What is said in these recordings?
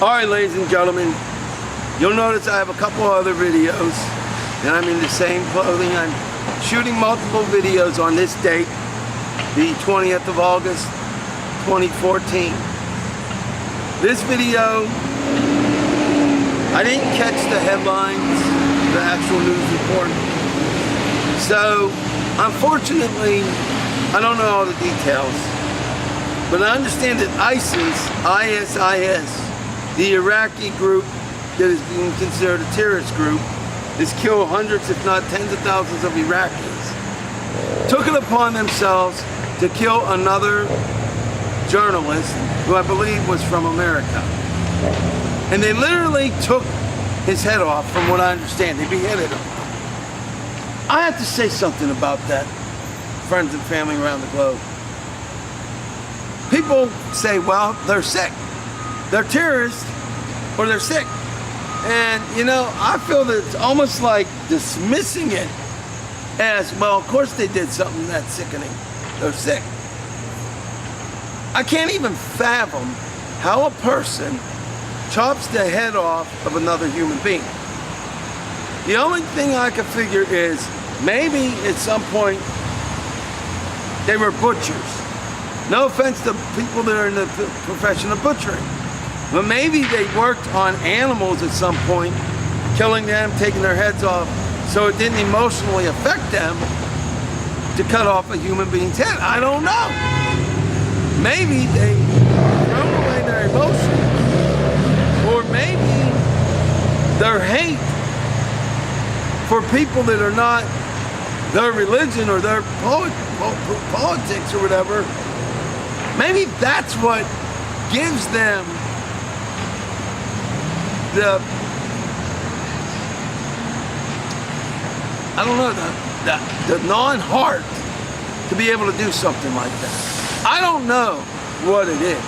Alright, ladies and gentlemen, you'll notice I have a couple other videos, and I'm in the same clothing. I'm shooting multiple videos on this date, the 20th of August, 2014. This video, I didn't catch the headlines, the actual news report. So, unfortunately, I don't know all the details. But I understand that ISIS, the Iraqi group that is being considered a terrorist group, has killed hundreds, if not tens of thousands of Iraqis. Took it upon themselves to kill another journalist who I believe was from America. And they literally took his head off, from what I understand. They beheaded him. I have to say something about that, friends and family around the globe. People say, well, they're sick. They're terrorists, or they're sick. And, you know, I feel that it's almost like dismissing it as, well, of course they did something that's sickening. They're sick. I can't even fathom how a person chops the head off of another human being. The only thing I can figure is maybe at some point they were butchers. No offense to people that are in the profession of butchering. But maybe they worked on animals at some point, killing them, taking their heads off, so it didn't emotionally affect them to cut off a human being's head. I don't know. Maybe they thrown away their emotions, or maybe their hate for people that are not their religion or their politics or whatever. Maybe that's what gives them the non-heart to be able to do something like that. I don't know what it is.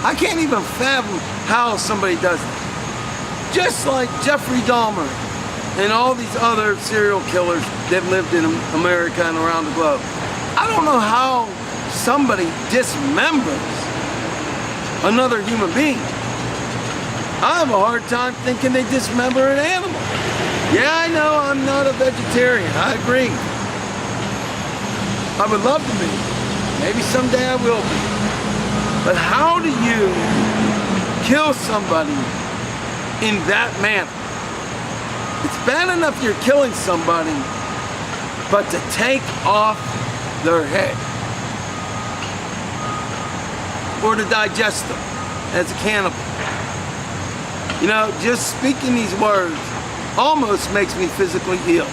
I can't even fathom how somebody does it. Just like Jeffrey Dahmer and all these other serial killers that lived in America and around the globe. I don't know how somebody dismembers another human being. I have a hard time thinking they dismember an animal. Yeah, I know I'm not a vegetarian. I agree. I would love to be. Maybe someday I will be. But how do you kill somebody in that manner? It's bad enough you're killing somebody, but to take off their head, or to digest them as a cannibal. You know, just speaking these words almost makes me physically ill.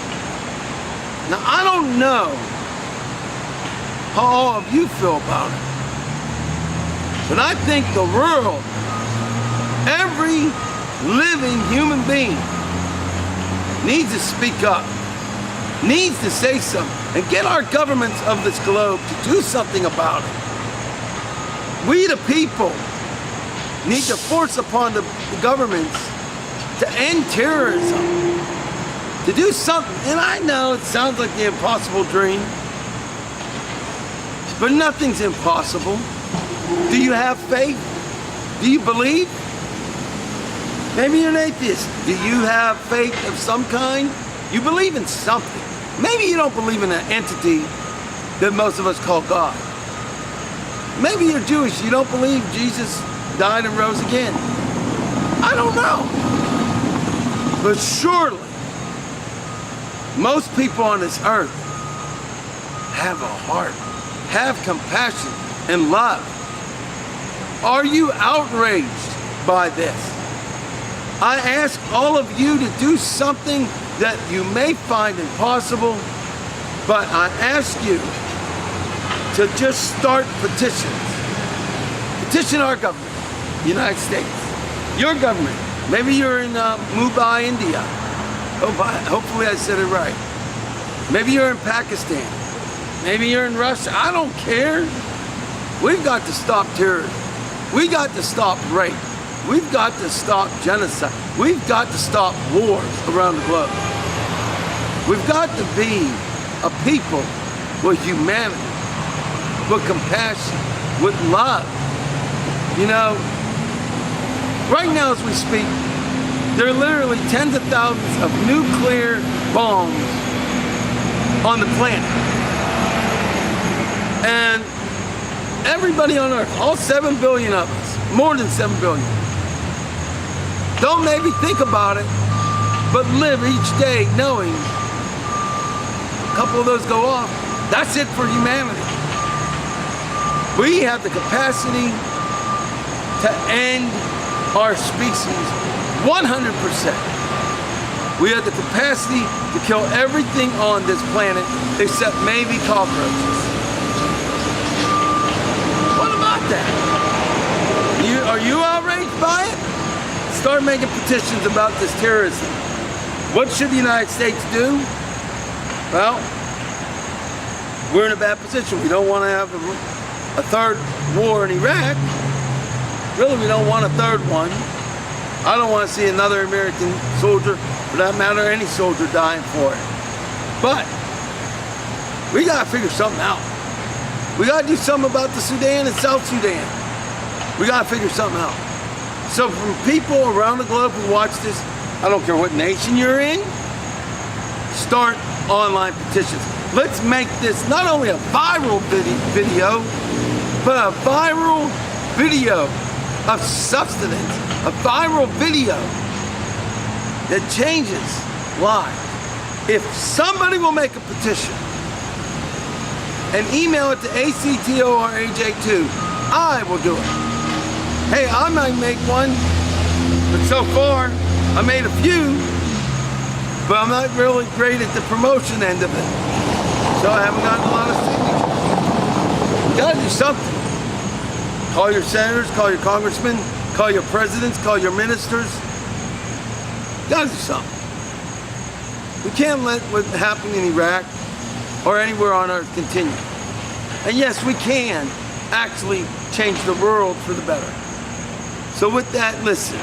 Now, I don't know how all of you feel about it, but I think the world, every living human being, needs to speak up, needs to say something, and get our governments of this globe to do something about it. We the people need to force upon the governments to end terrorism, to do something. And I know it sounds like the impossible dream, but nothing's impossible. Do you have faith? Do you believe? Maybe you're an atheist. Do you have faith of some kind? You believe in something. Maybe you don't believe in an entity that most of us call God. Maybe you're Jewish, you don't believe Jesus died and rose again. I don't know. But surely, most people on this earth have a heart, have compassion and love. Are you outraged by this? I ask all of you to do something that you may find impossible, but I ask you to just start petitions. Petition our government, the United States, your government. Maybe you're in Mumbai, India. Hopefully I said it right. Maybe you're in Pakistan. Maybe you're in Russia. I don't care. We've got to stop terrorism. We've got to stop rape. We've got to stop genocide. We've got to stop wars around the globe. We've got to be a people with humanity, with compassion, with love. You know, Right now as we speak, there are literally tens of thousands of nuclear bombs on the planet. And everybody on Earth, all 7 billion of us, more than 7 billion, don't maybe think about it, but live each day knowing a couple of those go off, that's it for humanity. We have the capacity to end our species 100%. We have the capacity to kill everything on this planet except maybe cockroaches. What about that? Are you outraged by it? Start making petitions about this terrorism. What should the United States do? Well, we're in a bad position. We don't want to have a third war in Iraq. Really, we don't want a third one. I don't want to see another American soldier, for that matter, any soldier dying for it. But we got to figure something out. We got to do something about the Sudan and South Sudan. We got to figure something out. So from people around the globe who watch this, I don't care what nation you're in, start online petitions. Let's make this not only a viral video, but a viral video of substance, a viral video that changes lives. If somebody will make a petition and email it to ACTORAJ2, I will do it. Hey, I might make one, but so far I made a few, but I'm not really great at the promotion end of it. So I haven't gotten a lot of signatures. You gotta do something. Call your senators, call your congressmen, call your presidents, call your ministers. You gotta do something. We can't let what happened in Iraq or anywhere on earth continue. And yes, we can actually change the world for the better. So with that, listen.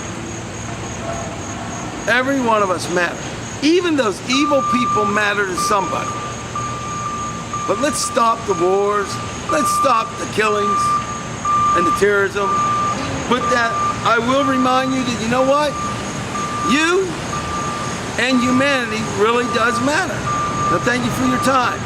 Every one of us matters. Even those evil people matter to somebody. But let's stop the wars. Let's stop the killings and the terrorism. With that, I will remind you that, you know what? You and humanity really does matter. So thank you for your time.